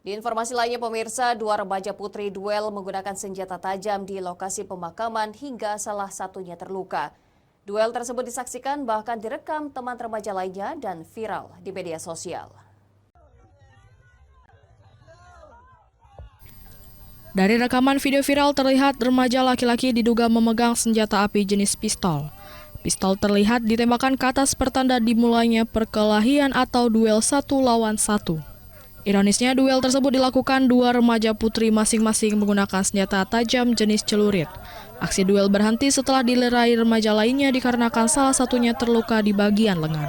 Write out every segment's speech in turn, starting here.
Di informasi lainnya pemirsa, dua remaja putri duel menggunakan senjata tajam di lokasi pemakaman hingga salah satunya terluka. Duel tersebut disaksikan bahkan direkam teman remaja lainnya dan viral di media sosial. Dari rekaman video viral terlihat remaja laki-laki diduga memegang senjata api jenis pistol. Pistol terlihat ditembakkan ke atas pertanda dimulainya perkelahian atau duel 1 lawan 1. Ironisnya, duel tersebut dilakukan dua remaja putri masing-masing menggunakan senjata tajam jenis celurit. Aksi duel berhenti setelah dilerai remaja lainnya dikarenakan salah satunya terluka di bagian lengan.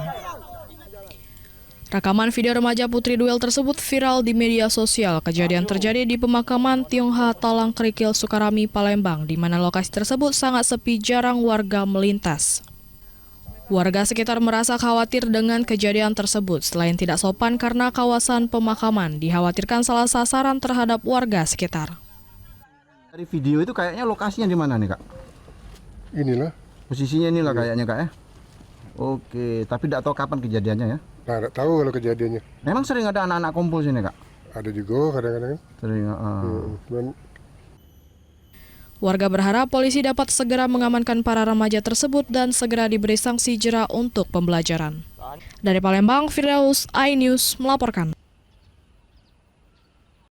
Rekaman video remaja putri duel tersebut viral di media sosial. Kejadian terjadi di pemakaman Tiongha Talang Kerikil, Sukarami, Palembang, di mana lokasi tersebut sangat sepi, jarang warga melintas. Warga sekitar merasa khawatir dengan kejadian tersebut. Selain tidak sopan karena kawasan pemakaman, dikhawatirkan salah sasaran terhadap warga sekitar. Dari video itu kayaknya lokasinya di mana nih, Kak? Inilah. Posisinya inilah kayaknya, Kak, ya? Oke, tapi tidak tahu kapan kejadiannya ya? Nah, tidak tahu kalau kejadiannya. Memang sering ada anak-anak kumpul sini, Kak? Ada juga kadang-kadang. Sering, Warga berharap polisi dapat segera mengamankan para remaja tersebut dan segera diberi sanksi jera untuk pembelajaran. Dari Palembang, Firdaus, iNews melaporkan.